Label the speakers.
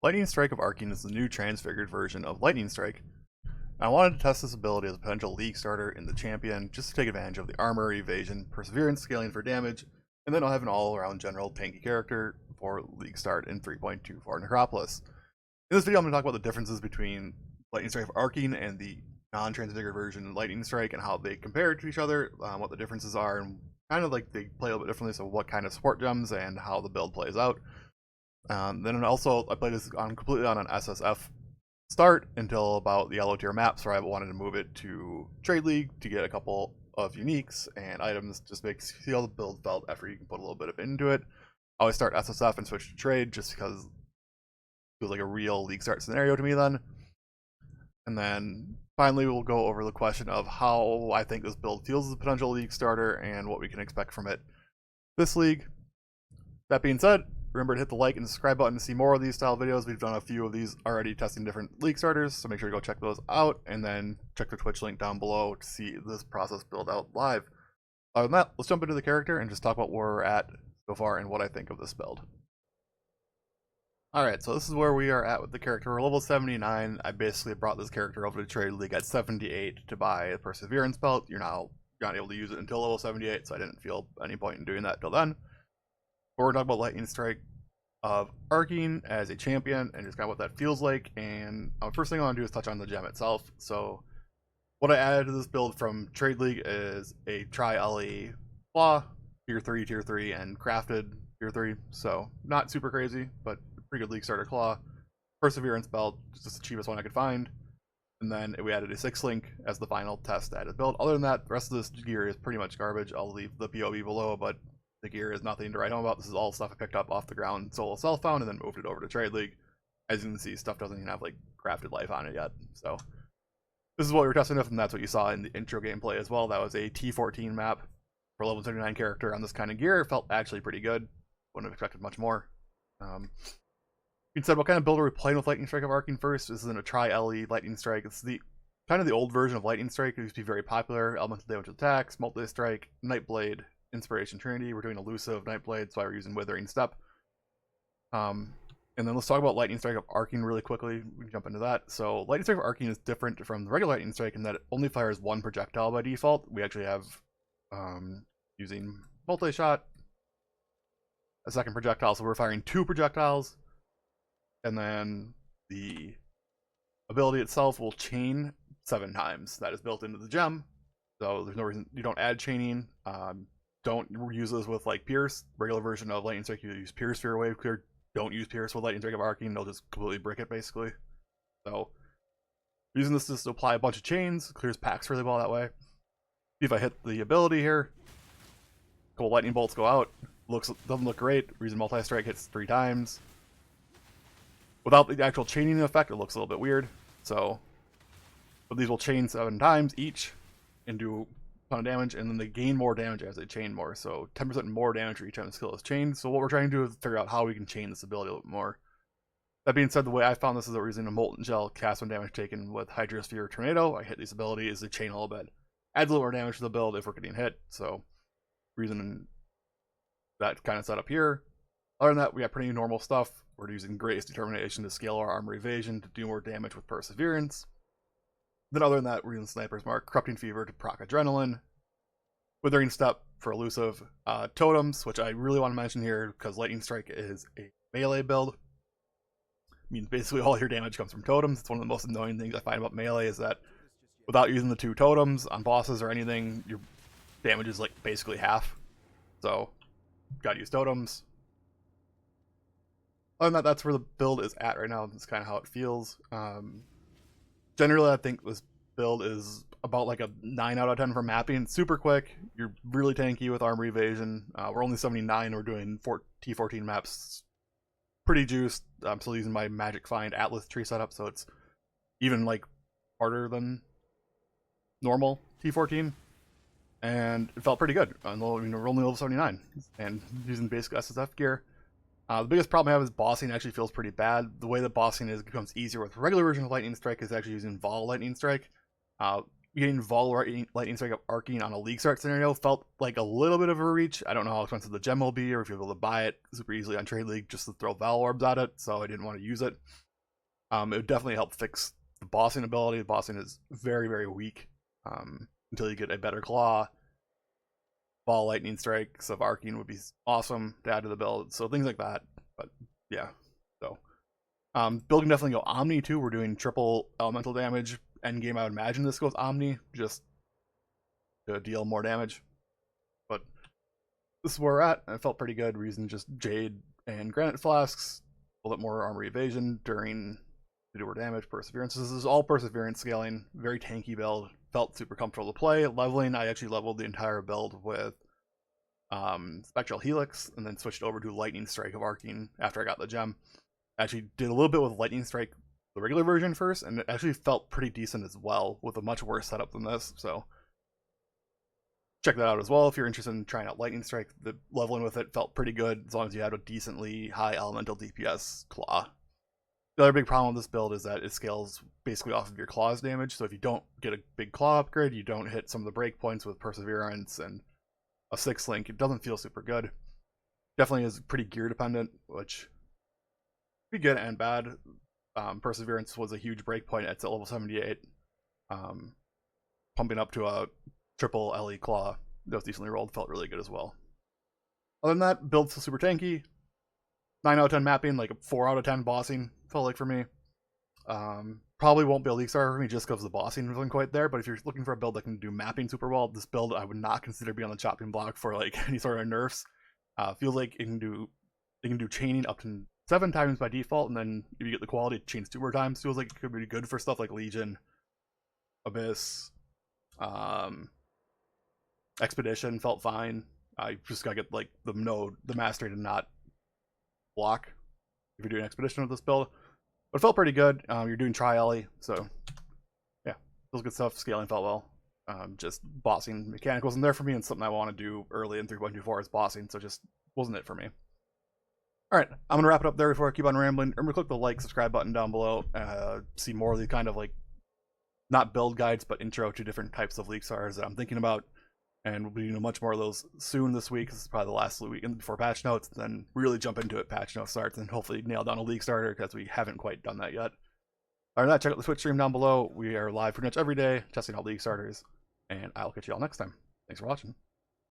Speaker 1: Lightning Strike of Arcane is the new transfigured version of Lightning Strike. I wanted to test this ability as a potential league starter in the champion, just to take advantage of the armor, evasion, perseverance, scaling for damage, and then I'll have an all-around general tanky character for league start in 3.24 Necropolis. In this video I'm going to talk about the differences between Lightning Strike of Arcane and the non-transfigured version of Lightning Strike and how they compare to each other, what the differences are, and kind of like they play a little bit differently, so what kind of support gems and how the build plays out. Then also I played this completely on an SSF start until about the yellow tier maps where I wanted to move it to Trade League to get a couple of uniques and items, just make see how the build felt after you can put a little bit of into it. I always start SSF and switch to Trade just because it feels like a real league start scenario to me then. And then finally we'll go over the question of how I think this build feels as a potential league starter and what we can expect from it this league. That being said, remember to hit the like and subscribe button to see more of these style videos. We've done a few of these already testing different league starters, so make sure to go check those out, and then check the Twitch link down below to see this process build out live. Other than that, let's jump into the character and just talk about where we're at so far and what I think of this build. Alright, so this is where we are at with the character. We're level 79. I basically brought this character over to Trade League at 78 to buy a Perseverance belt. You're not able to use it until level 78, so I didn't feel any point in doing that till then. But we're talking about Lightning Strike of Arcane as a champion and just kind of what that feels like. And first thing I want to do is touch on the gem itself. So what I added to this build from Trade League is a Tri-LE Claw, tier 3, and crafted tier 3. So not super crazy, but pretty good league starter Claw. Perseverance belt, just the cheapest one I could find. And then we added a 6-link as the final test added build. Other than that, the rest of this gear is pretty much garbage. I'll leave the PoE below, but the gear is nothing to write home about. This is all stuff I picked up off the ground, solo self-found, and then moved it over to Trade League. As you can see, stuff doesn't even have like crafted life on it yet. So this is what we were testing with, and that's what you saw in the intro gameplay as well. That was a T14 map for level 79 character on this kind of gear. It felt actually pretty good. Wouldn't have expected much more. You said, what kind of build are we playing with Lightning Strike of Arcane first? This isn't a Tri-LE Lightning Strike. It's the kind of the old version of Lightning Strike. It used to be very popular. Elemental damage attacks, multi-strike, Nightblade, Inspiration Trinity. We're doing elusive Nightblade, so we're using Withering Step. And then let's talk about Lightning Strike of Arcane really quickly. We can jump into that. So Lightning Strike of Arcane is different from the regular Lightning Strike in that it only fires one projectile by default. We actually have using multi-shot, a second projectile, so we're firing 2 projectiles. And then the ability itself will chain 7 times. That is built into the gem, so there's no reason you don't add chaining. Don't use those with like Pierce. Regular version of Lightning Strike, you use Pierce for your wave clear. Don't use Pierce with Lightning Strike of Arcane. They'll just completely brick it basically. So using this just to apply a bunch of chains, clears packs really well that way. See if I hit the ability here. A couple lightning bolts go out. Doesn't look great. Reason multi-strike hits 3 times. Without the actual chaining effect, it looks a little bit weird. So, but these will chain 7 times each and do a ton of damage, and then they gain more damage as they chain more. So 10% more damage for each time the skill is chained. So what we're trying to do is figure out how we can chain this ability a little bit more. That being said, the way I found this is that we're using a Molten Gel, cast when damage taken with Hydrosphere Tornado. I hit these abilities to chain a little bit. Adds a little more damage to the build if we're getting hit. So reason that kind of set up here. Other than that, we got pretty normal stuff. We're using Greatest Determination to scale our armor evasion to do more damage with Perseverance. Then other than that, we're using Sniper's Mark, Corrupting Fever to proc Adrenaline, Withering Step for elusive, Totems, which I really want to mention here because Lightning Strike is a melee build. It means basically all your damage comes from totems. It's one of the most annoying things I find about melee is that without using the 2 totems on bosses or anything, your damage is like basically half. So, gotta use totems. Other than that, that's where the build is at right now. That's kind of how it feels. Generally, I think this build is about like a 9 out of 10 for mapping. Super quick. You're really tanky with armor evasion. We're only 79. We're doing T14 maps. Pretty juiced. I'm still using my Magic Find Atlas tree setup, so it's even like harder than normal T14. And it felt pretty good. We're only level 79 and using basic SSF gear. The biggest problem I have is bossing actually feels pretty bad. The way that bossing becomes easier with regular version of Lightning Strike is actually using Vaal Lightning Strike. getting Vaal Lightning Strike of Arcane on a League Start scenario felt like a little bit of a reach. I don't know how expensive the gem will be, or if you're able to buy it super easily on Trade League just to throw Vaal Orbs at it, so I didn't want to use it. It would definitely help fix the bossing ability. The bossing is very, very weak until you get a better claw. Vaal Lightning Strikes of Arcane would be awesome to add to the build, so things like that. But yeah, so build can definitely go Omni too. We're doing triple elemental damage. Endgame, I would imagine this goes Omni just to deal more damage. But this is where we're at. I felt pretty good. We're using just Jade and Granite Flasks, a little bit more armor evasion during to do more damage. Perseverance. This is all Perseverance scaling. Very tanky build. Felt super comfortable to play. Leveling, I actually leveled the entire build with Spectral Helix and then switched over to Lightning Strike of Arcane after I got the gem. I actually did a little bit with Lightning Strike, the regular version first, and it actually felt pretty decent as well with a much worse setup than this. So check that out as well if you're interested in trying out Lightning Strike. The leveling with it felt pretty good as long as you had a decently high elemental DPS claw. The other big problem with this build is that it scales basically off of your claw's damage, so if you don't get a big claw upgrade, you don't hit some of the break points with Perseverance and a 6-link, it doesn't feel super good. Definitely is pretty gear dependent, which be good and bad. Perseverance was a huge break point. It's at level 78. Pumping up to a triple LE claw that was decently rolled felt really good as well. Other than that, build's super tanky. 9 out of 10 mapping, like a 4 out of 10 bossing, felt like for me. Probably won't be a League Star for me just because the bossing wasn't quite there, but if you're looking for a build that can do mapping super well, this build I would not consider being on the chopping block for like any sort of nerfs. Feels like it can do chaining up to 7 times by default, and then if you get the quality, it chains 2 more times. Feels like it could be good for stuff like Legion, Abyss, Expedition felt fine. I just gotta get like the mastery to not block if you're doing Expedition with this build. But it felt pretty good. You're doing Tri-Ellie, so yeah, feels good stuff. Scaling felt well. Just bossing mechanic wasn't there for me, and something I want to do early in 3.24 is bossing, so just wasn't it for me. Alright, I'm gonna wrap it up there before I keep on rambling. Remember to click the like, subscribe button down below. See more of the kind of like, not build guides, but intro to different types of League Stars that I'm thinking about. And we'll be doing much more of those soon this week. This is probably the last weekend before patch notes. Then really jump into it, patch notes starts, and hopefully nail down a League Starter because we haven't quite done that yet. Other than that, check out the Twitch stream down below. We are live pretty much every day, testing out League Starters. And I'll catch you all next time. Thanks for watching.